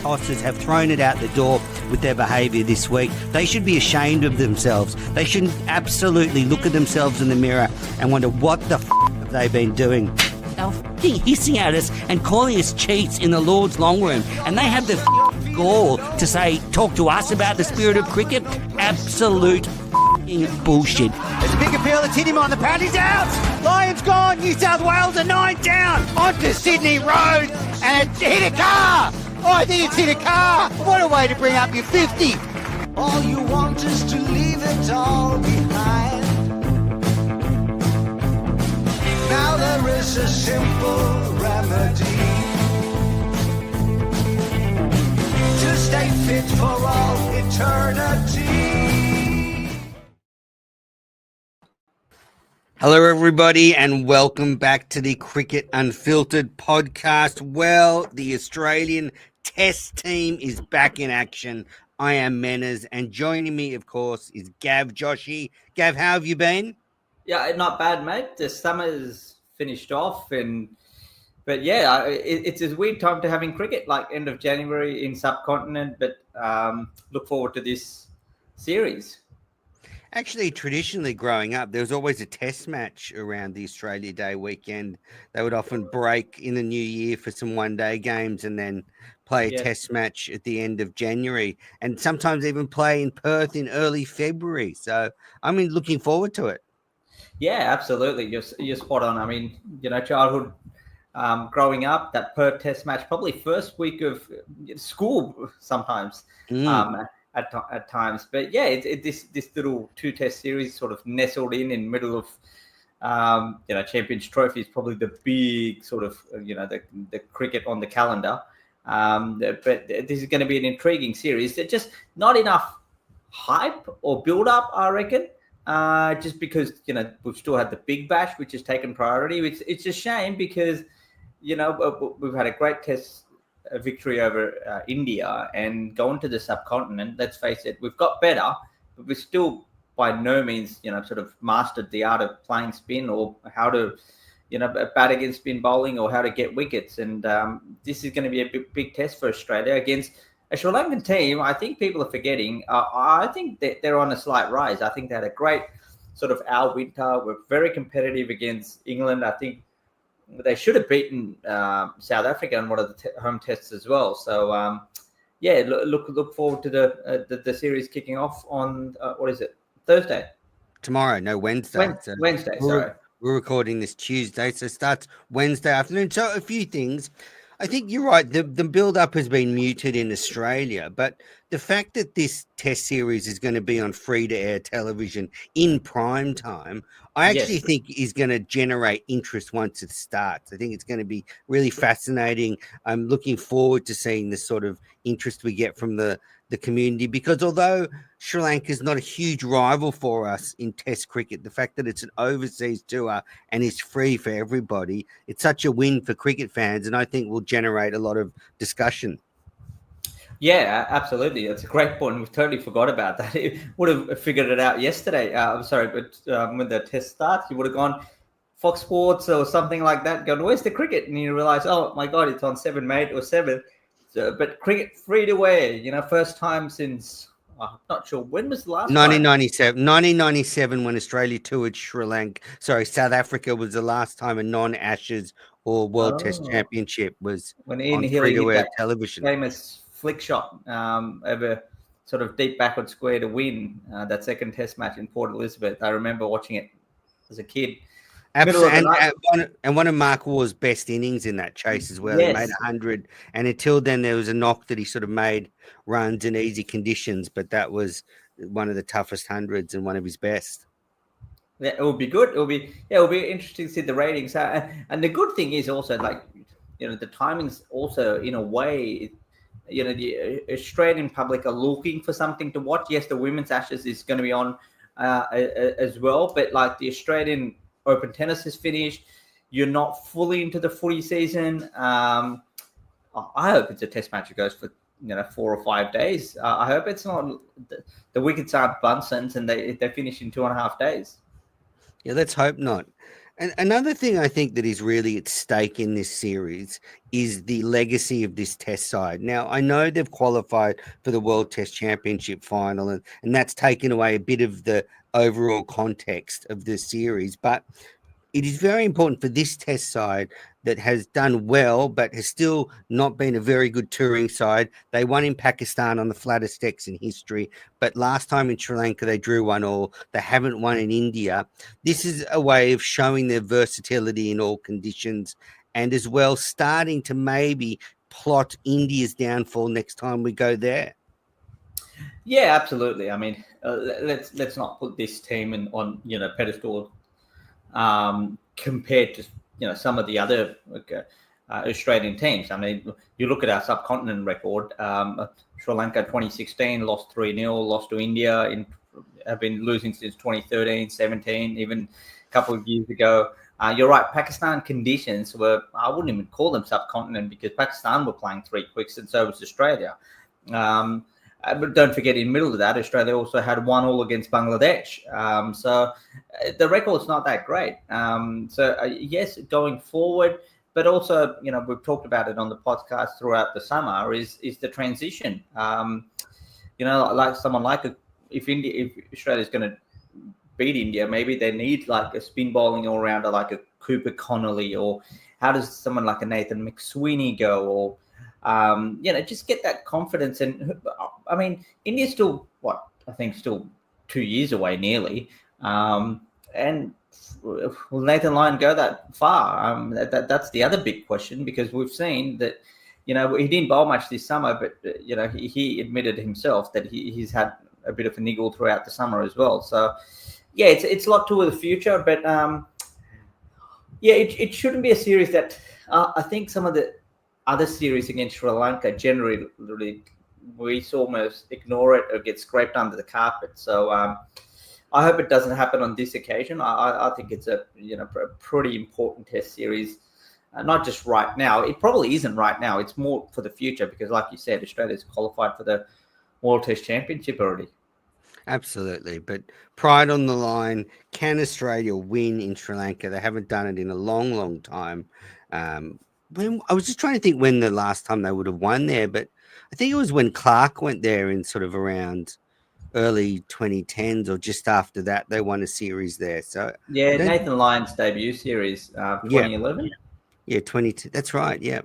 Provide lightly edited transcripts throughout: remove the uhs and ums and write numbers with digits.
tossers have thrown it out the door with their behaviour this week. They should be ashamed of themselves. They should absolutely look at themselves in the mirror and wonder what the have they been doing. They're hissing at us and calling us cheats in the Lord's long room, and they have the gall to talk to us about the spirit of cricket. Absolute bullshit. There's a big appeal that's hit him on the pad. He's out. Lions gone. New South Wales are 9 down. Onto Sydney Road, and it's hit a car. Oh, I think it's hit a car. What a way to bring up your 50. All you want is to leave it all behind. Now there is a simple remedy to stay fit for all eternity. Hello, everybody, and welcome back to the Cricket Unfiltered podcast. Well, the Australian Test team is back in action. I am Menners, and joining me, of course, is Gav Joshi. Gav, how have you been? Yeah, not bad, mate. The summer's finished off, but yeah, it's a weird time to having cricket, like end of January in subcontinent. But look forward to this series. Actually, traditionally growing up, there was always a test match around the Australia Day weekend. They would often break in the new year for some one-day games and then play a test match at the end of January, and sometimes even play in Perth in early February. So I'm looking forward to it. Yeah, absolutely. You're spot on. I mean, childhood, growing up, that Perth test match, probably first week of school sometimes. At times, but yeah, this little 2-test series sort of nestled in middle of Champions Trophy is probably the big sort of the cricket on the calendar. But this is going to be an intriguing series. There's just not enough hype or build up, I reckon. Just because we've still had the Big Bash, which has taken priority. It's a shame because we've had a great test victory over India and going to the subcontinent. Let's face it, we've got better, but we're still by no means sort of mastered the art of playing spin or how to bat against spin bowling or how to get wickets. And this is going to be a big test for Australia against a Sri Lankan team. I think people are forgetting. I think that they're on a slight rise. I think they had a great sort of our winter. We're very competitive against England. I think they should have beaten South Africa on one of the home tests as well. So, look forward to the series kicking off on, what is it, Thursday? Tomorrow, no, Wednesday. Wednesday, sorry. We're recording this Tuesday, so it starts Wednesday afternoon. So a few things. I think you're right. The build-up has been muted in Australia, but the fact that this test series is going to be on free-to-air television in prime time, I actually think is going to generate interest once it starts. I think it's going to be really fascinating. I'm looking forward to seeing the sort of interest we get from the community, because although Sri Lanka is not a huge rival for us in test cricket, the fact that it's an overseas tour and is free for everybody, it's such a win for cricket fans, and I think will generate a lot of discussion. Yeah, absolutely. That's a great point. We totally forgot about that. It would have figured it out yesterday. I'm sorry, but when the test starts, you would have gone Fox Sports or something like that, going, where's the cricket? And you realize, oh my God, it's on 7, mate, or 7. So, but cricket free to wear, first time since, I'm not sure, when was the last 1997. 1997 when Australia toured Sri Lanka. Sorry, South Africa was the last time a non-Ashes or World Test Championship was when Ian on Healy free-to-air hit that television. Famous flick shot over sort of deep backward square to win that second Test match in Port Elizabeth. I remember watching it as a kid. Absolutely. And one of Mark Waugh's best innings in that chase as well. He made 100, and until then there was a knock that he sort of made runs in easy conditions, but that was one of the toughest hundreds and one of his best. Yeah, it will be good. It will be interesting to see the ratings. And the good thing is also, like, the timing's also in a way, the Australian public are looking for something to watch. Yes, the Women's Ashes is going to be on as well, but like the Australian Open tennis is finished. You're not fully into the footy season. I hope it's a test match that goes for 4 or 5 days. I hope it's not the wickets aren't Bunsons and they finish in 2.5 days. Yeah, let's hope not. And another thing I think that is really at stake in this series is the legacy of this test side. Now, I know they've qualified for the World Test Championship final, and that's taken away a bit of the overall context of the series, but it is very important for this test side that has done well, but has still not been a very good touring side. They won in Pakistan on the flattest decks in history, but last time in Sri Lanka, they drew 1-1. They haven't won in India. This is a way of showing their versatility in all conditions, and as well starting to maybe plot India's downfall next time we go there. Yeah, absolutely. I mean, let's not put this team on pedestal compared to some of the other Australian teams. I mean, you look at our subcontinent record. Sri Lanka 2016 lost 3-0, lost to India. Have been losing since 2013, 17, even a couple of years ago. You're right. Pakistan conditions were, I wouldn't even call them subcontinent, because Pakistan were playing three quicks, and so was Australia. But don't forget, in the middle of that, Australia also had 1-1 against Bangladesh. So the record's not that great. Yes, going forward, but also, we've talked about it on the podcast throughout the summer, is the transition. Like someone like if Australia's going to beat India, maybe they need like a spin bowling all-rounder like a Cooper Connolly, or how does someone like a Nathan McSweeney go, or just get that confidence. And I mean, India's still still 2 years away nearly. And will Nathan Lyon go that far? That's the other big question, because we've seen that, he didn't bowl much this summer, but, he admitted himself that he's had a bit of a niggle throughout the summer as well. So, yeah, it's a lot to the future, but, it shouldn't be a series that I think some of the other series against Sri Lanka generally we almost ignore it or get scraped under the carpet. So I hope it doesn't happen on this occasion. I think it's a pretty important test series, not just right now. It probably isn't right now. It's more for the future, because, like you said, Australia's qualified for the World Test Championship already. Absolutely. But pride on the line. Can Australia win in Sri Lanka? They haven't done it in a long, long time. I was just trying to think when the last time they would have won there, but I think it was when Clark went there in sort of around early 2010s or just after that. They won a series there. So yeah, Nathan Lyon's debut series, 2011. Yeah, 22. That's right. Yeah.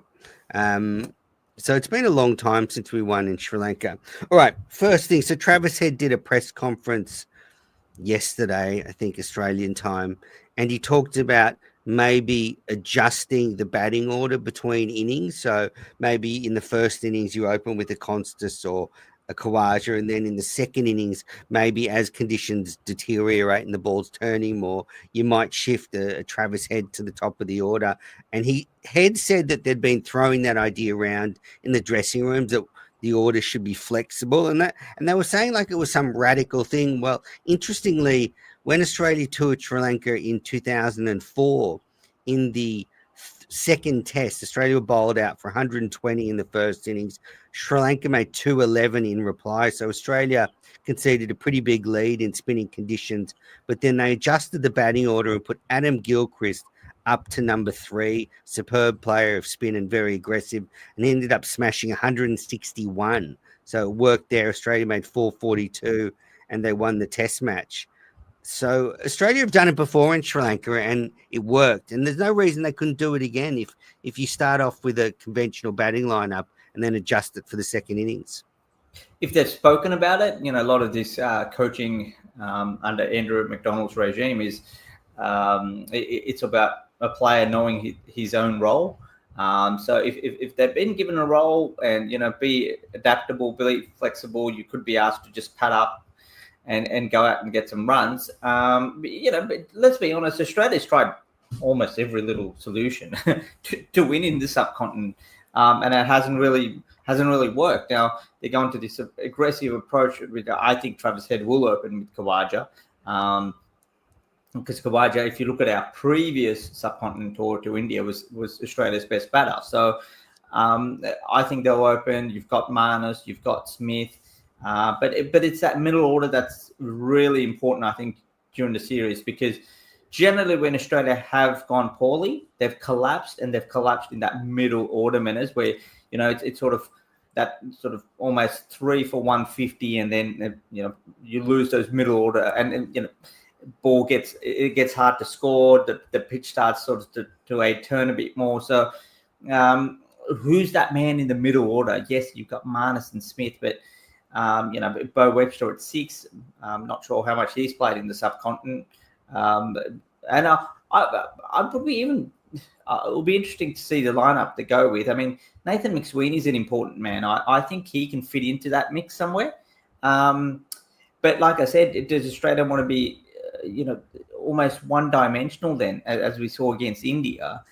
So it's been a long time since we won in Sri Lanka. All right. First thing. So Travis Head did a press conference yesterday, I think Australian time, and he talked about maybe adjusting the batting order between innings. So maybe in the first innings you open with a Constas or a Khawaja, and then in the second innings, maybe as conditions deteriorate and the ball's turning more, you might shift a Travis Head to the top of the order. And Head said that they'd been throwing that idea around in the dressing rooms, that the order should be flexible, and they were saying like it was some radical thing. Well, interestingly, when Australia toured Sri Lanka in 2004, in the second test, Australia were bowled out for 120 in the first innings. Sri Lanka made 211 in reply. So Australia conceded a pretty big lead in spinning conditions, but then they adjusted the batting order and put Adam Gilchrist up to number 3, superb player of spin and very aggressive, and ended up smashing 161. So it worked there. Australia made 442 and they won the test match. So Australia have done it before in Sri Lanka and it worked. And there's no reason they couldn't do it again if you start off with a conventional batting lineup and then adjust it for the second innings. If they've spoken about it, a lot of this coaching under Andrew McDonald's regime is it's about a player knowing his own role. So if they've been given a role and, be adaptable, be flexible, you could be asked to just pad up and go out and get some runs. But let's be honest, Australia's tried almost every little solution to win in the subcontinent, and it hasn't really worked. Now they're going to this aggressive approach, which I think Travis Head will open with Khawaja, because Khawaja, if you look at our previous subcontinent tour to India, was Australia's best batter. So I think they'll open. You've got Marnus, you've got Smith. But it's that middle order that's really important, I think, during the series, because generally when Australia have gone poorly, they've collapsed, and they've collapsed in that middle order minutes where, it's sort of that sort of almost 3 for 150, and then, you lose those middle order, and ball gets hard to score. The pitch starts sort of to turn a bit more. So who's that man in the middle order? Yes, you've got Marnus and Smith, but Bo Webster at 6. I'm not sure how much he's played in the subcontinent. And I would be even. It'll be interesting to see the lineup to go with. I mean, Nathan McSweeney's an important man. I think he can fit into that mix somewhere. But like I said, does Australia want to be, almost one-dimensional then, as we saw against India?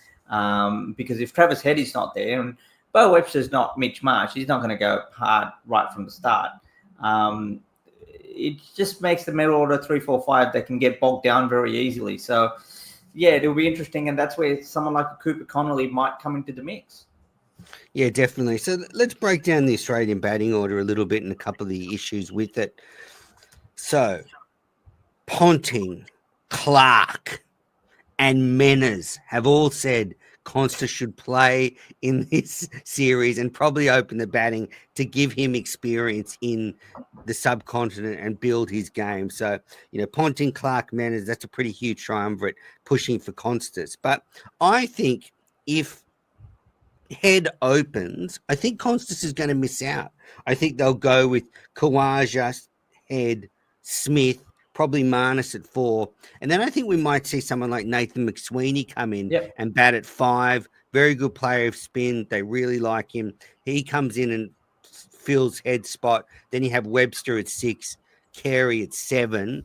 Because if Travis Head's not there, and Bo Webster's not Mitch Marsh, he's not going to go hard right from the start. It just makes the middle order 3, 4, 5. They can get bogged down very easily. So, yeah, it'll be interesting, and that's where someone like Cooper Connolly might come into the mix. Yeah, definitely. So let's break down the Australian batting order a little bit and a couple of the issues with it. So, Ponting, Clark, and Menners have all said Consta should play in this series and probably open the batting to give him experience in the subcontinent and build his game. So, Ponting, Clark, Menners, that's a pretty huge triumvirate pushing for Constas. But I think if Head opens, I think Constas is going to miss out. I think they'll go with Khawaja, Head, Smith, probably Marnus at 4. And then I think we might see someone like Nathan McSweeney come in and bat at 5. Very good player of spin. They really like him. He comes in and fills Head's spot. Then you have Webster at 6, Carey at 7.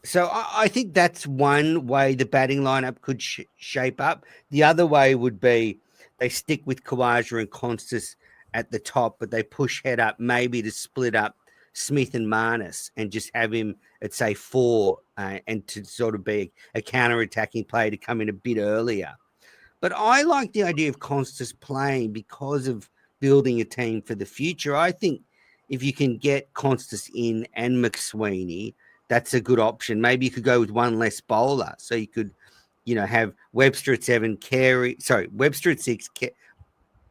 So I think that's one way the batting lineup could shape up. The other way would be they stick with Khawaja and Constas at the top, but they push Head up maybe to split up Smith and Marnus and just have him at, say, 4 and to sort of be a counter-attacking player to come in a bit earlier. But I like the idea of Constas playing because of building a team for the future. I think if you can get Constas in and McSweeney, that's a good option. Maybe you could go with one less bowler. So you could, have Webster at 7, Webster at 6,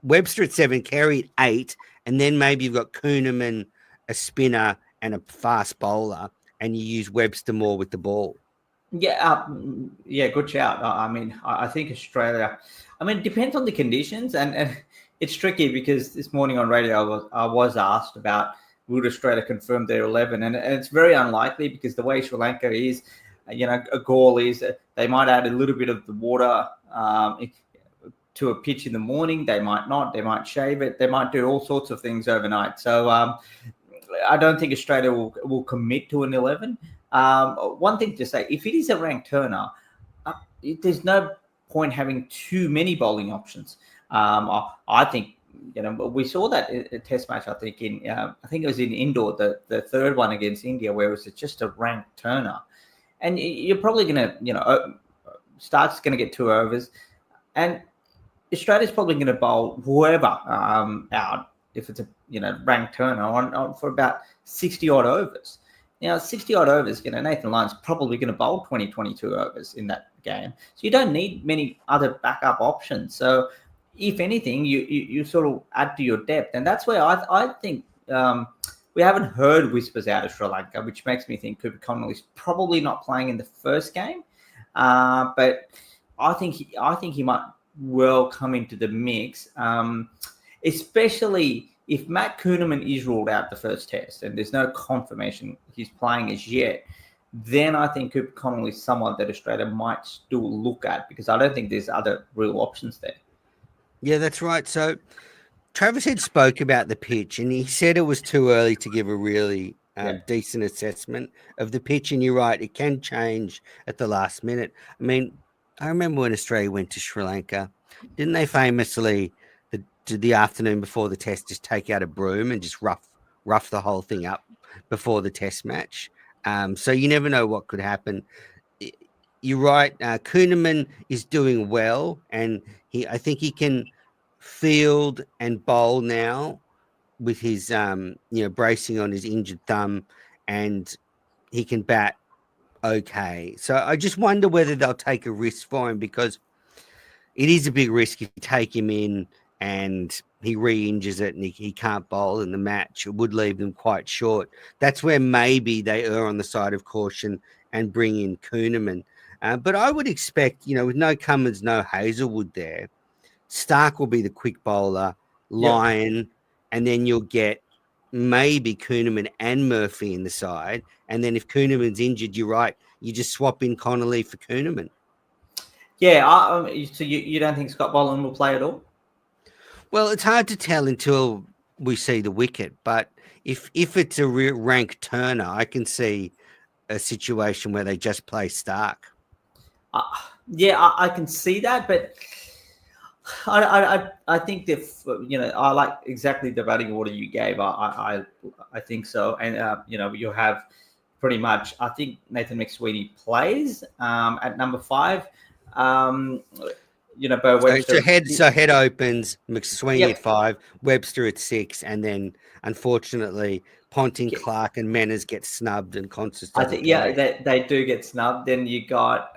Webster at 7, Carey at 8, and then maybe you've got Kuhnemann, a spinner, and a fast bowler, and you use Webster more with the ball. Yeah, good shout. I think Australia. It depends on the conditions, and it's tricky because this morning on radio I was asked about would Australia confirm their 11, and it's very unlikely because the way Sri Lanka is, a goal is they might add a little bit of the water to a pitch in the morning. They might not. They might shave it. They might do all sorts of things overnight. So I don't think Australia will commit to an 11. One thing to say, if it is a ranked turner, there's no point having too many bowling options. I think, we saw that a test match, I think it was in indoor, the third one against India, where it was just a ranked turner. And you're probably going to, Stark's going to get 2 overs. And Australia's probably going to bowl whoever out, if it's a ranked turner, on for about 60-odd overs. 60-odd overs, Nathan Lyon's probably going to bowl 20, 22 overs in that game. So you don't need many other backup options. So if anything, you sort of add to your depth. And that's where I think we haven't heard whispers out of Sri Lanka, which makes me think Cooper Connolly's probably not playing in the first game. But I think he might well come into the mix, especially if Matt Kuhnemann is ruled out the first test and there's no confirmation he's playing as yet. Then I think Cooper Connolly is someone that Australia might still look at, because I don't think there's other real options there. Yeah, that's right. So Travis Head spoke about the pitch, and he said it was too early to give a really decent assessment of the pitch. And you're right, it can change at the last minute. I remember when Australia went to Sri Lanka, didn't they famously, the afternoon before the test, just take out a broom and just rough the whole thing up before the test match? So you never know what could happen. You're right. Kuhnemann is doing well, and I think he can field and bowl now with his bracing on his injured thumb, and he can bat okay. So I just wonder whether they'll take a risk for him, because it is a big risk if you take him in and he re-injures it and he can't bowl in the match. It would leave them quite short. That's where maybe they err on the side of caution and bring in Kuhneman. But I would expect, with no Cummins, no Hazelwood there, Stark will be the quick bowler, Yep. Lyon, and then you'll get maybe Kuhneman and Murphy in the side. And then if Kuhneman's injured, you're right, you just swap in Connolly for Kuhneman. Yeah. So you don't think Scott Boland will play at all? Well, it's hard to tell until we see the wicket. But if it's a rank turner, I can see a situation where they just play Stark. Yeah, I can see that, but I think that I like exactly the batting order you gave. I think so, and you have pretty much. I think Nathan McSweeney plays at number 5. Bo Webster. So head opens, McSweeney Yep. at 5, Webster at 6, and then unfortunately Ponting, Clark, and Manners get snubbed, and Constance I doesn't think play. they do get snubbed. Then you got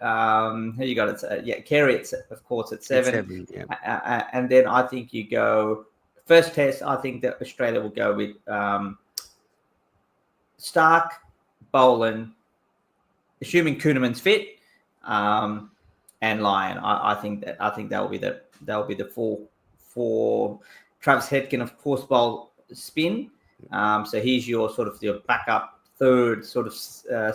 who you got? Carey of course at 7. At 7, yeah. And then I think you go first test. I think that Australia will go with Stark, Boland, assuming Kuhneman's fit, and Lyon. I think that will be the four. Travis Head can of course bowl spin. So he's your sort of your backup third sort of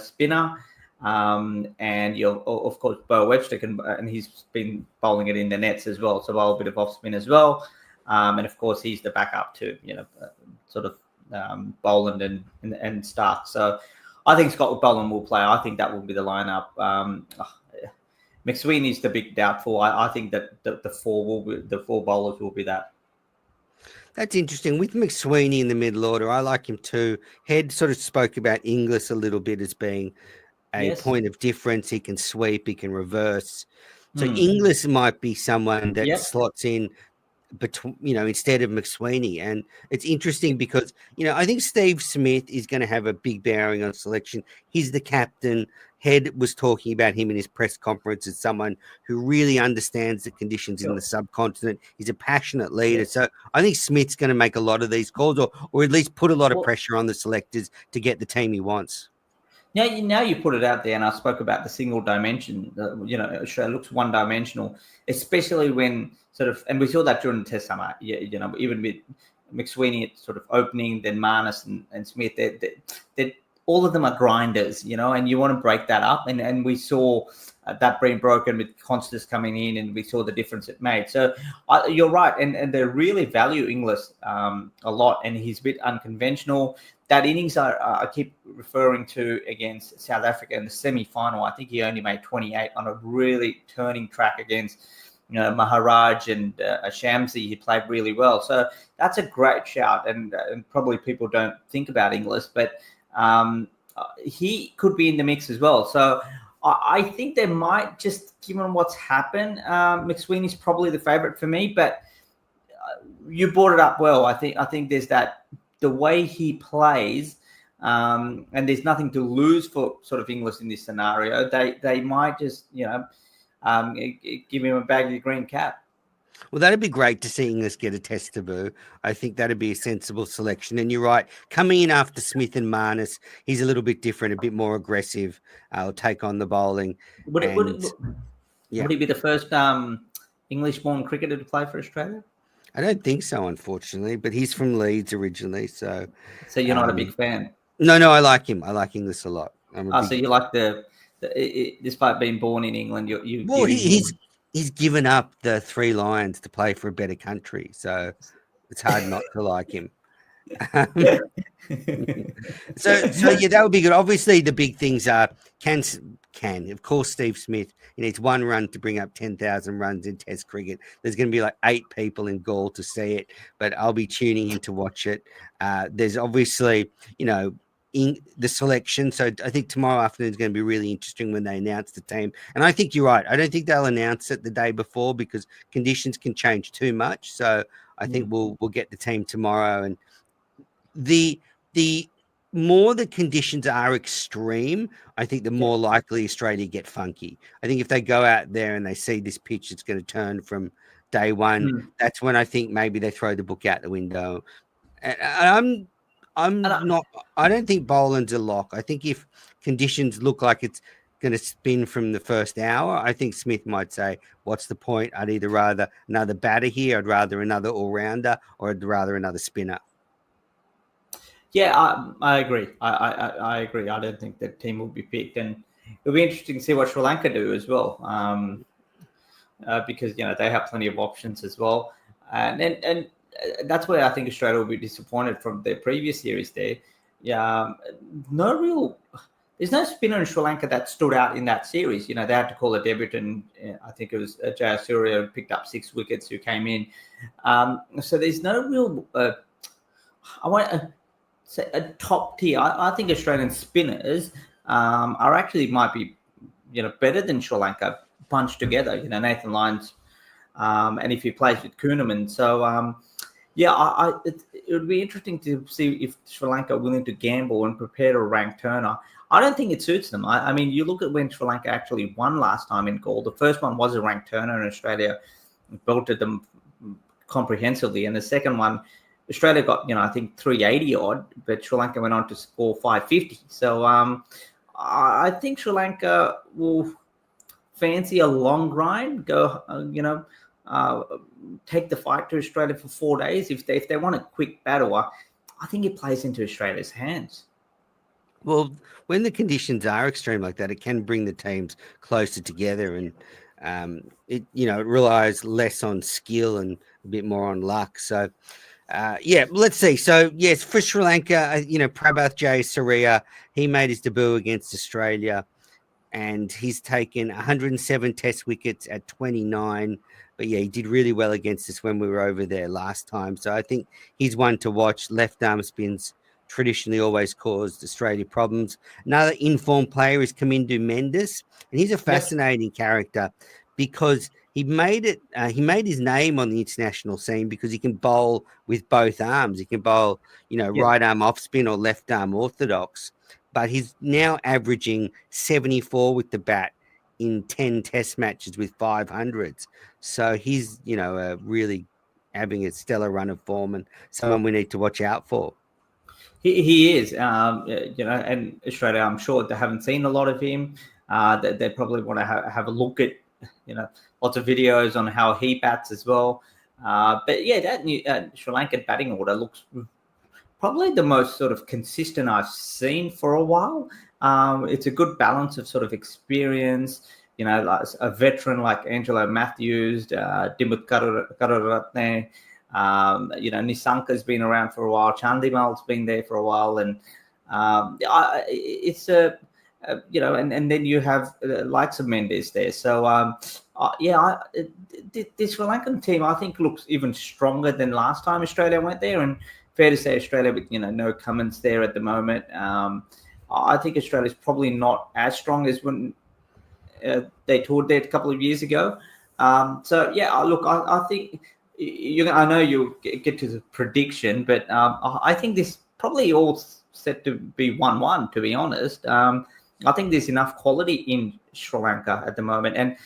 spinner. And you'll, of course, Bo Webster and he's been bowling it in the nets as well. So bowl a bit of off spin as well. And of course, he's the backup to, sort of Boland and Stark. So I think Scott Boland will play. I think that will be the lineup. McSweeney's the big doubtful. I think that the four bowlers will be that. That's interesting. With McSweeney in the middle order, I like him too. Head sort of spoke about Inglis a little bit as being a point of difference. He can sweep, he can reverse. So Inglis might be someone that slots in between, instead of McSweeney. And it's interesting because, I think Steve Smith is going to have a big bearing on selection. He's the captain. Head was talking about him in his press conference as someone who really understands the conditions in the subcontinent. He's a passionate leader. So I think Smith's going to make a lot of these calls or at least put a lot of pressure on the selectors to get the team he wants. Now you put it out there, and I spoke about the single dimension. Australia looks one-dimensional, especially when and we saw that during the Test summer. Even with McSweeney at sort of opening, then Marnus and Smith, they all of them are grinders, and you want to break that up. And we saw that being broken with Constance coming in, and we saw the difference it made. So you're right, and they really value Inglis a lot, and he's a bit unconventional. That innings I keep referring to against South Africa in the semi-final, I think he only made 28 on a really turning track against Maharaj and Shamsi. He played really well. So that's a great shout, and probably people don't think about Inglis, but he could be in the mix as well. So I think they might, just given what's happened, McSweeney's probably the favourite for me, but you brought it up well. I think there's the way he plays, and there's nothing to lose for sort of Inglis in this scenario. They might just, give him a baggy green cap. Well, that'd be great to see Inglis get a Test debut. I think that'd be a sensible selection. And you're right, coming in after Smith and Marnus, he's a little bit different, a bit more aggressive. Will take on the bowling. Would he be the first English-born cricketer to play for Australia? I don't think so, unfortunately, but he's from Leeds originally. So you're not a big fan? No, I like him. I like Inglis a lot. So you like despite being born in England, he's given up the 3 Lions to play for a better country, so it's hard not to like him. So yeah, that would be good. Obviously, the big things are can of course Steve Smith. It's 1 run to bring up 10,000 runs in Test cricket. There's going to be like 8 people in Gaul to see it, but I'll be tuning in to watch it. There's obviously in the selection. So I think tomorrow afternoon is going to be really interesting when they announce the team. And I think you're right. I don't think they'll announce it the day before because conditions can change too much. So I think we'll get the team tomorrow. And the more the conditions are extreme, I think the more likely Australia get funky. I think if they go out there and they see this pitch, it's going to turn from day one. Mm. That's when I think maybe they throw the book out the window. And And I'm not. I don't think bowling's a lock. I think if conditions look like it's going to spin from the first hour, I think Smith might say, "What's the point? I'd either rather another batter here, I'd rather another all rounder, or I'd rather another spinner." Yeah, I agree. I agree. I don't think that team will be picked, and it'll be interesting to see what Sri Lanka do as well, because they have plenty of options as well, and that's where I think Australia will be disappointed from their previous series. There, yeah, no real. There's no spinner in Sri Lanka that stood out in that series. They had to call a debutant. I think it was Jayasuriya who picked up 6 wickets who came in. So there's no real. I want say a top tier. I think Australian spinners are actually might be better than Sri Lanka bunched together. Nathan Lyons, and if he plays with Kuhneman, so it would be interesting to see if Sri Lanka are willing to gamble and prepare to rank Turner. I don't think it suits them. I mean, you look at when Sri Lanka actually won last time in gold. The first one was a ranked Turner, and Australia belted them comprehensively. And the second one, Australia got, I think 380 odd, but Sri Lanka went on to score 550. So I think Sri Lanka will fancy a long grind, go, take the fight to Australia for 4 days. If they want a quick battle, I think it plays into Australia's hands. Well, when the conditions are extreme like that, it can bring the teams closer together, and it relies less on skill and a bit more on luck. So, let's see. So, yes, for Sri Lanka, Prabhath Jayasuriya, he made his debut against Australia, and he's taken 107 test wickets at 29. But yeah, he did really well against us when we were over there last time. So I think he's one to watch. Left arm spins traditionally always caused Australia problems. Another informed player is Kamindu Mendes, and he's a fascinating character because he made it. He made his name on the international scene because he can bowl with both arms. He can bowl, right arm off spin or left arm orthodox. But he's now averaging 74 with the bat in 10 test matches with 500s. So he's, really having a stellar run of form and someone we need to watch out for. He is, and Australia, I'm sure they haven't seen a lot of him. They probably want to have a look at, lots of videos on how he bats as well. But yeah, that Sri Lankan batting order looks probably the most sort of consistent I've seen for a while. It's a good balance of sort of experience, like a veteran like Angelo Matthews, Dimut Karuratne, Nisanka's been around for a while. Chandimal's been there for a while. And it's and then you have likes of Mendes there. So, this Sri Lankan team, I think, looks even stronger than last time Australia went there. And fair to say Australia with, no Cummins there at the moment. I think Australia's probably not as strong as when they toured there a couple of years ago. Look, I think I know you'll get to the prediction, but I think this probably all set to be 1-1, to be honest. I think there's enough quality in Sri Lanka at the moment. And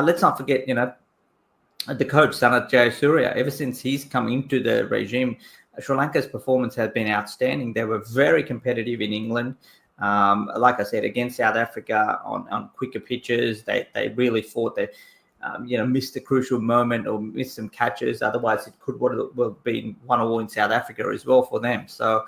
let's not forget, the coach, Sanath Jayasuriya, ever since he's come into the regime, Sri Lanka's performance has been outstanding. They were very competitive in England. Like I said, against South Africa on quicker pitches, they really fought. They, missed a crucial moment or missed some catches. Otherwise, it could would have been 1-1 in South Africa as well for them. So,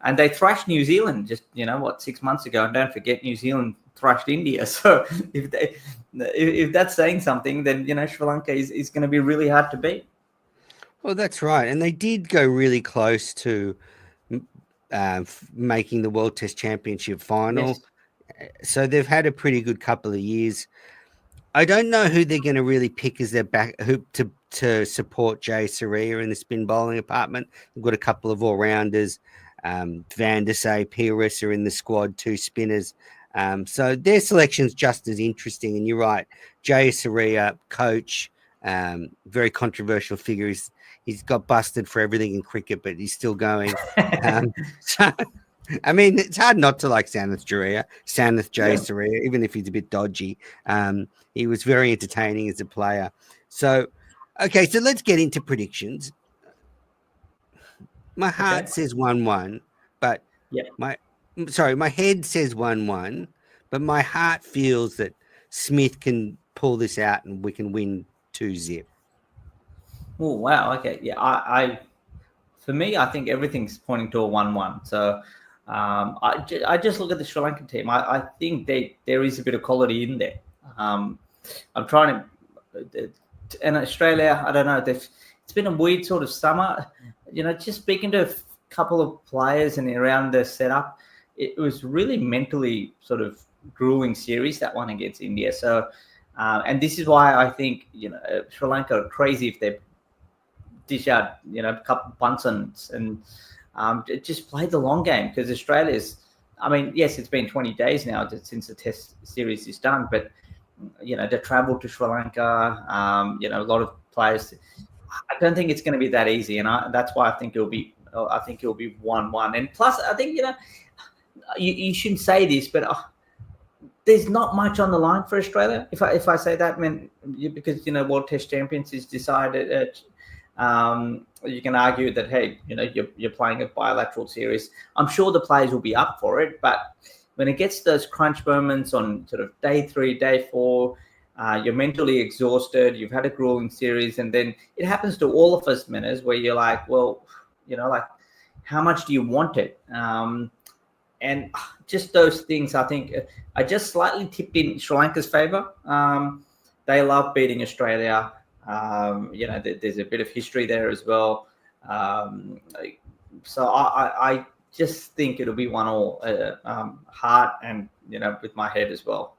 and they thrashed New Zealand just 6 months ago. And don't forget, New Zealand thrashed India. So if that's saying something, then Sri Lanka is going to be really hard to beat. Well, that's right. And they did go really close to making the World Test Championship final. Yes. So they've had a pretty good couple of years. I don't know who they're going to really pick as their back to support Jayasuriya in the spin bowling department. They've got a couple of all-rounders. Van der Sey, Pires are in the squad, 2 spinners. So their selection's just as interesting. And you're right, Jayasuriya, coach, very controversial figure. He's got busted for everything in cricket, but he's still going. I mean, it's hard not to like Sanath Yeah. Jayasuriya, even if he's a bit dodgy. He was very entertaining as a player. So, okay, so let's get into predictions. My Okay. heart says 1-1, but Yeah. my head says 1-1, but my heart feels that Smith can pull this out and we can win 2-0. Oh wow. Okay. Yeah. For me, I think everything's pointing to a 1-1. So I just look at the Sri Lankan team. I think there is a bit of quality in there. I'm trying to, and Australia, I don't know. It's been a weird sort of summer. Just speaking to a couple of players and around the setup, it was really mentally sort of grueling series, that one against India. So, and this is why I think Sri Lanka are crazy if they dish out a couple of punts and just play the long game, because Australia's. I mean, yes, it's been 20 days now since the Test series is done, but to travel to Sri Lanka, a lot of players. I don't think it's going to be that easy, and that's why I think it'll be. I think it'll be 1-1, and plus, I think you shouldn't say this, but there's not much on the line for Australia. If I say that, I mean, because World Test Champions is decided. You can argue that, hey, you're playing a bilateral series. I'm sure the players will be up for it, but when it gets those crunch moments on sort of day 3, day 4, you're mentally exhausted. You've had a grueling series, and then it happens to all of us, Minners, where you're like, well, like, how much do you want it? And just those things, I think I just slightly tipped in Sri Lanka's favour. They love beating Australia. There's a bit of history there as well. So I just think it'll be 1-1, heart and with my head as well.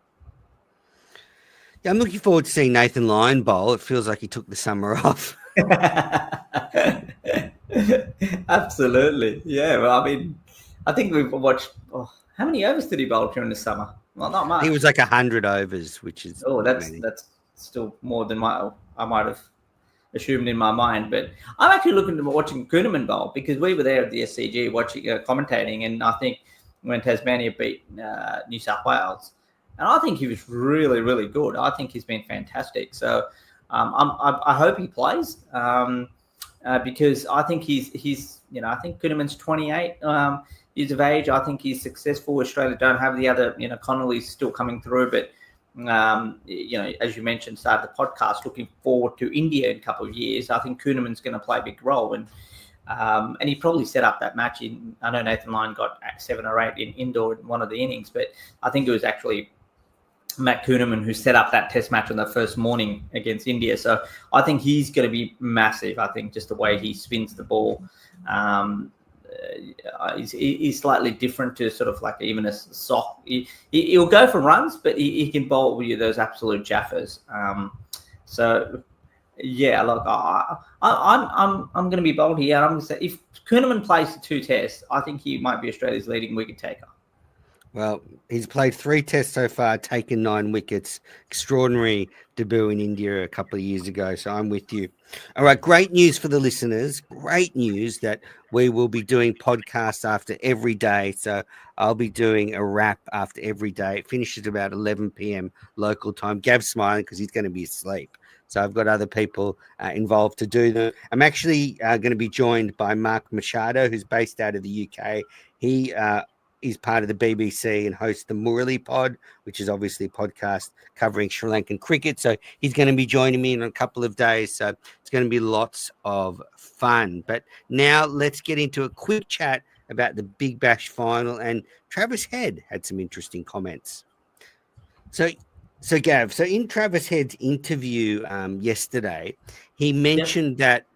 Yeah, I'm looking forward to seeing Nathan Lyon bowl. It feels like he took the summer off. Absolutely, yeah. Well, I mean, I think we've watched. How many overs did he bowl during the summer? Well, not much. He was like 100 overs, which is that's still more than I might have assumed in my mind. But I'm actually looking to watching Kuhnemann bowl, because we were there at the SCG watching commentating, and I think when Tasmania beat New South Wales, and I think he was really, really good. I think he's been fantastic. So I hope he plays, because I think he's I think Kuhnemann's 28 years of age. I think he's successful. Australia don't have the other, Connolly's still coming through, but as you mentioned, started the podcast, looking forward to India in a couple of years. I think Kuhnemann's going to play a big role, and he probably set up that match I know Nathan Lyon got 7 or 8 in indoor in one of the innings, but I think it was actually Matt Kuhnemann who set up that test match on the first morning against India. So I think he's going to be massive. I think just the way he spins the ball is slightly different to sort of like even a soft. He'll go for runs, but he can bowl with you those absolute jaffers. So yeah, look, I'm going to be bold here. I'm going to say if Kuhnemann plays the 2 tests, I think he might be Australia's leading wicket taker. Well, he's played 3 tests so far, taken 9 wickets. Extraordinary debut in India a couple of years ago. So I'm with you. All right, great news for the listeners. Great news that we will be doing podcasts after every day. So I'll be doing a wrap after every day. It finishes about 11 p.m. local time. Gav's smiling because he's going to be asleep. So I've got other people involved to do them. I'm actually going to be joined by Mark Machado, who's based out of the UK. He is part of the BBC and hosts the Murali Pod, which is obviously a podcast covering Sri Lankan cricket. So he's going to be joining me in a couple of days. So it's going to be lots of fun. But now let's get into a quick chat about the Big Bash final. And Travis Head had some interesting comments. So Gav, so in Travis Head's interview yesterday, he mentioned that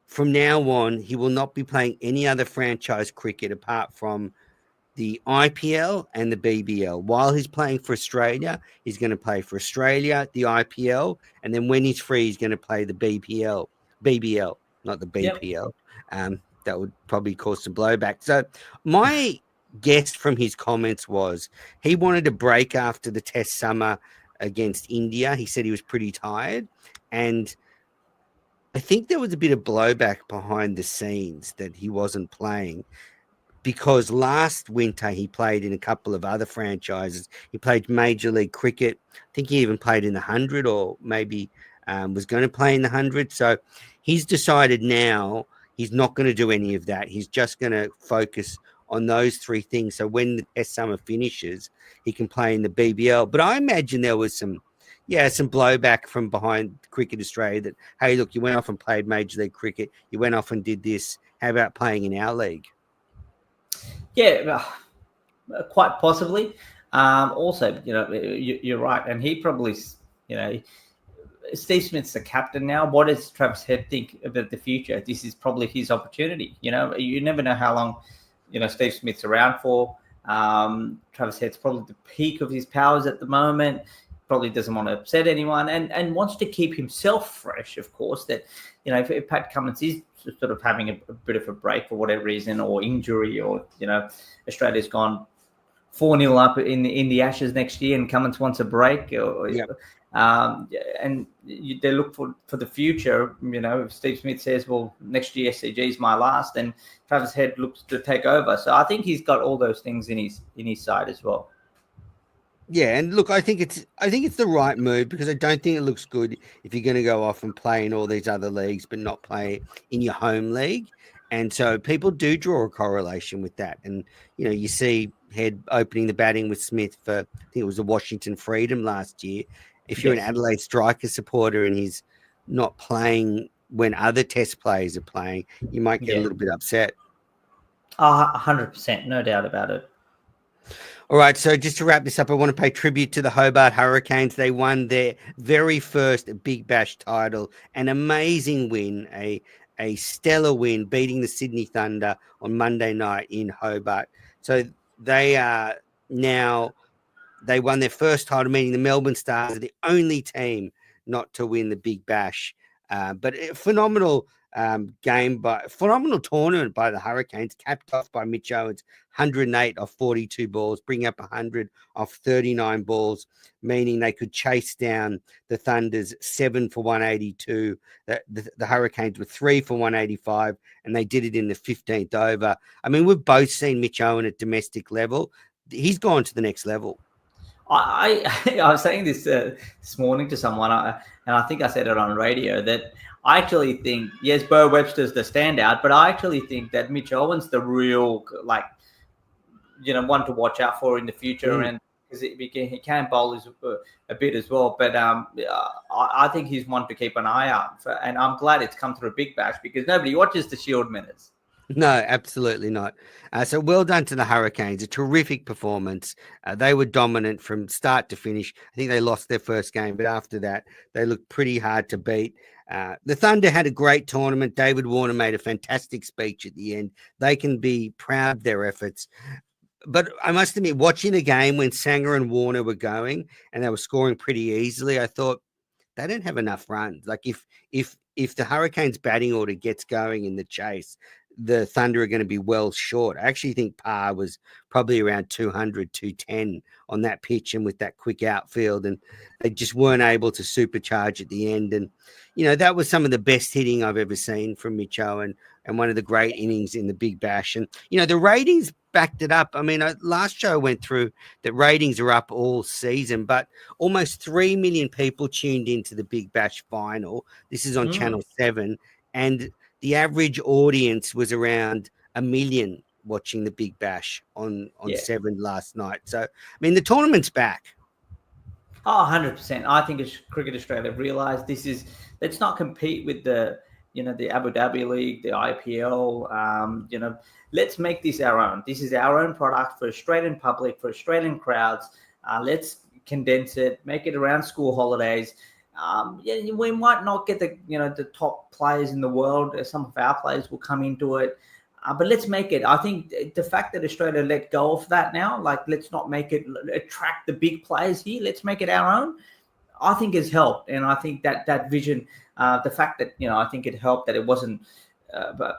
from now on, he will not be playing any other franchise cricket apart from the IPL and the BBL. While he's playing for Australia, he's going to play for Australia, the IPL, and then when he's free, he's going to play the BBL, not the BPL. That would probably cause some blowback. So my guess from his comments was he wanted a break after the Test summer against India. He said he was pretty tired, and I think there was a bit of blowback behind the scenes that he wasn't playing. because last winter he played in a couple of other franchises. He played Major League Cricket. I think he even played in the 100, or maybe was going to play in the 100. So he's decided now he's not going to do any of that. He's just going to focus on those three things. So when the Test summer finishes, he can play in the BBL. But I imagine there was some blowback from behind Cricket Australia that, hey, look, you went off and played Major League Cricket. You went off and did this. How about playing in our league? Yeah, quite possibly. Also, you're right. And he probably, Steve Smith's the captain now. What does Travis Head think about the future? This is probably his opportunity. You never know how long, Steve Smith's around for. Travis Head's probably the peak of his powers at the moment. Probably doesn't want to upset anyone and wants to keep himself fresh, of course. That, if Pat Cummins is sort of having a bit of a break for whatever reason, or injury, or, Australia's gone 4-0 up in the Ashes next year and Cummins wants a break, or and they look for the future. If Steve Smith says, well, next year SCG is my last, then Travis Head looks to take over. So I think he's got all those things in his side as well. Yeah, and look, I think it's the right move, because I don't think it looks good if you're going to go off and play in all these other leagues but not play in your home league. And so people do draw a correlation with that. And, you see Head opening the batting with Smith for, I think it was the Washington Freedom last year. If you're an Adelaide Strikers supporter and he's not playing when other Test players are playing, you might get a little bit upset. 100%, no doubt about it. All right, so just to wrap this up, I want to pay tribute to the Hobart Hurricanes. They won their very first Big Bash title, an amazing win, a stellar win, beating the Sydney Thunder on Monday night in Hobart. So they won their first title, meaning the Melbourne Stars are the only team not to win the Big Bash. But a phenomenal phenomenal tournament by the Hurricanes, capped off by Mitch Owens, 108 off 42 balls, bring up 100 off 39 balls, meaning they could chase down the Thunder's 7 for 182. The Hurricanes were 3 for 185, and they did it in the 15th over. I mean, we've both seen Mitch Owen at domestic level. He's gone to the next level. I was saying this morning to someone, and I think I said it on radio, that I actually think, yes, Bo Webster's the standout, but I actually think that Mitch Owen's the real, one to watch out for in the future, and because he can bowl a bit as well. But I think he's one to keep an eye out for, and I'm glad it's come through a Big Bash, because nobody watches the Shield minutes. No, absolutely not. So well done to the Hurricanes. A terrific performance. They were dominant from start to finish. I think they lost their first game, but after that, they looked pretty hard to beat. The Thunder had a great tournament. David Warner made a fantastic speech at the end. They can be proud of their efforts. But I must admit, watching the game when Sanger and Warner were going and they were scoring pretty easily, I thought they don't have enough runs. Like if the Hurricanes batting order gets going in the chase, the Thunder are going to be well short. I actually think par was probably around 200, 210 on that pitch and with that quick outfield, and they just weren't able to supercharge at the end. And, that was some of the best hitting I've ever seen from Mitch Owen, and one of the great innings in the Big Bash. And, the ratings backed it up. I mean, last show went through that ratings are up all season, but almost 3 million people tuned into the Big Bash final. This is on Channel 7, and the average audience was around 1 million watching the Big Bash on 7 last night. So, I mean, the tournament's back. 100%. I think Cricket Australia realised let's not compete with the Abu Dhabi League, the IPL. Let's make this our own. This is our own product for Australian public, for Australian crowds. Let's condense it, make it around school holidays. We might not get the top players in the world. Some of our players will come into it, but let's make it. I think the fact that Australia let go of that now, let's not make it attract the big players here. Let's make it our own. I think has helped, and I think that vision, the fact that I think it helped that it wasn't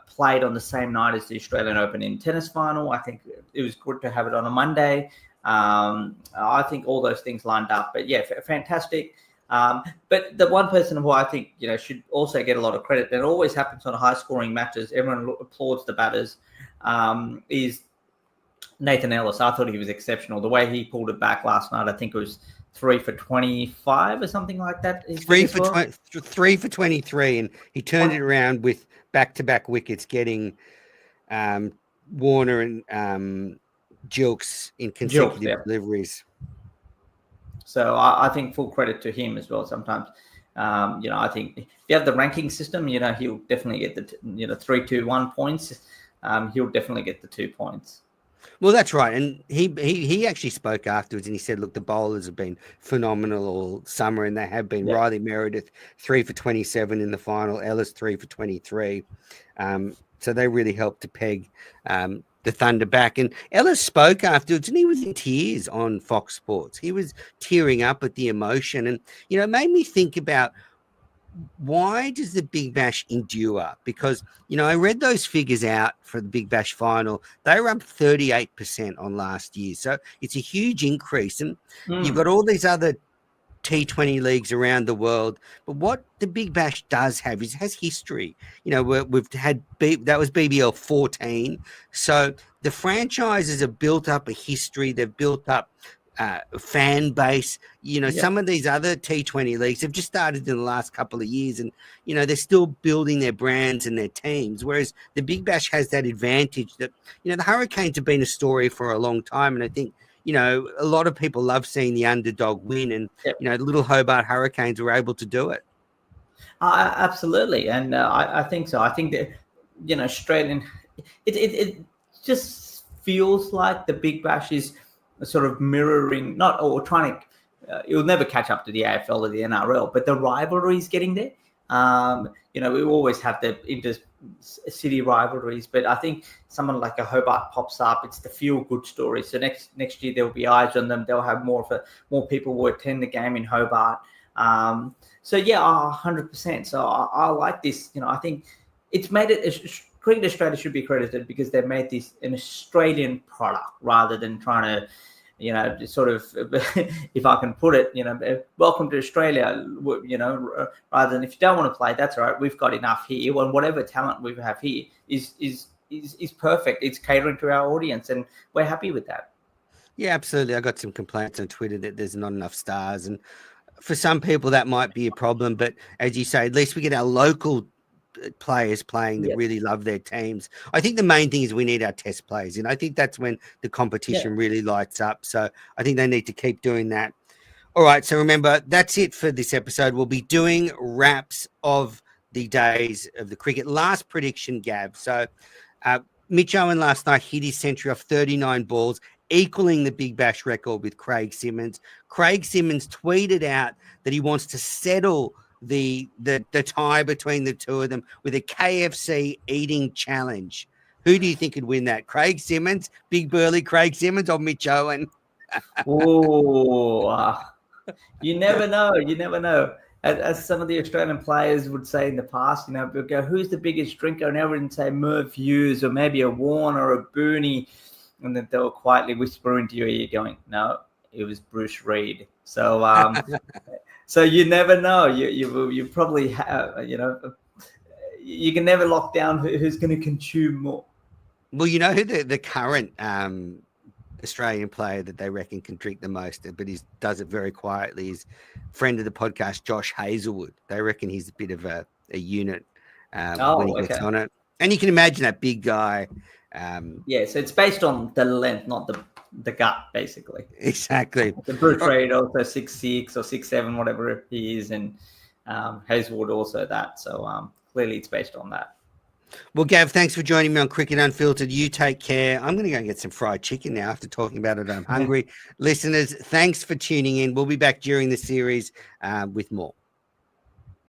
played on the same night as the Australian Open in tennis final. I think it was good to have it on a Monday. I think all those things lined up, but yeah, fantastic. But the one person who I think should also get a lot of credit, that always happens on high-scoring matches, everyone applauds the batters, is Nathan Ellis, I thought he was exceptional. The way he pulled it back last night, I think it was 3 for 25 or something like that. Three for 23, and he turned it around with back-to-back wickets, getting Warner and Jilks in consecutive deliveries. So I think full credit to him as well. Sometimes, I think if you have the ranking system, he'll definitely get the 3, 2, 1 points. He'll definitely get the 2 points. Well, that's right. And he actually spoke afterwards, and he said, look, the bowlers have been phenomenal all summer, and they have been. Riley Meredith, 3 for 27 in the final, Ellis 3 for 23. So they really helped to peg the Thunder back. And Ellis spoke afterwards, and he was in tears on Fox Sports. He was tearing up at the emotion. And, it made me think about, why does the Big Bash endure? Because, I read those figures out for the Big Bash final. They were up 38% on last year. So it's a huge increase. And you've got all these other T20 leagues around the world. But what the Big Bash does have is it has history. We've had that was BBL 14. So the franchises have built up a history. They've built up fan base. Some of these other T20 leagues have just started in the last couple of years, and they're still building their brands and their teams, whereas the Big Bash has that advantage that the Hurricanes have been a story for a long time. And I think a lot of people love seeing the underdog win, and the little Hobart Hurricanes were able to do it. Absolutely. And I think so. I think that Australian, it just feels like the Big Bash is sort of mirroring, trying to, it'll never catch up to the AFL or the NRL, but the rivalry is getting there. We always have the inter-city rivalries, but I think someone like a Hobart pops up, it's the feel-good story. So next year there'll be eyes on them. They'll have more people will attend the game in Hobart. 100%. So I like this. I think it's made it. Cricket Australia should be credited because they made this an Australian product rather than trying to, sort of, if I can put it, welcome to Australia, rather than if you don't want to play, that's all right. We've got enough here, and whatever talent we have here is perfect. It's catering to our audience, and we're happy with that. Yeah, absolutely. I got some complaints on Twitter that there's not enough stars, and for some people that might be a problem. But as you say, at least we get our local players playing that really love their teams. I think the main thing is we need our test players, and I think that's when the competition really lights up. So I think they need to keep doing that. All right, so remember, that's it for this episode. We'll be doing wraps of the days of the cricket. Last prediction, Gav. So Mitch Owen last night hit his century off 39 balls, equaling the Big Bash record with Craig Simmons. Craig Simmons tweeted out that he wants to settle the tie between the two of them with a KFC eating challenge. Who do you think could win that? Craig Simmons, big burly Craig Simmons, or Mitch Owen? You never know. You never know. As some of the Australian players would say in the past, we'll go, who's the biggest drinker? And everyone would say Merv Hughes or maybe a Warner or a Booney. And then they'll quietly whisper into your ear going, no, it was Bruce Reid. So so you never know. You probably have, you can never lock down who's going to consume more. Well, who the current Australian player that they reckon can drink the most, but he does it very quietly, is friend of the podcast, Josh Hazelwood. They reckon he's a bit of a unit when he gets on it. And you can imagine that big guy. So it's based on the length, not the gut, basically. Exactly. The Bruce Reid also 6'6" or 6'7", whatever he is, and Hazelwood also that. So clearly it's based on that. Well, Gav, thanks for joining me on Cricket Unfiltered. You take care. I'm going to go and get some fried chicken now after talking about it. I'm hungry. Listeners, thanks for tuning in. We'll be back during the series with more.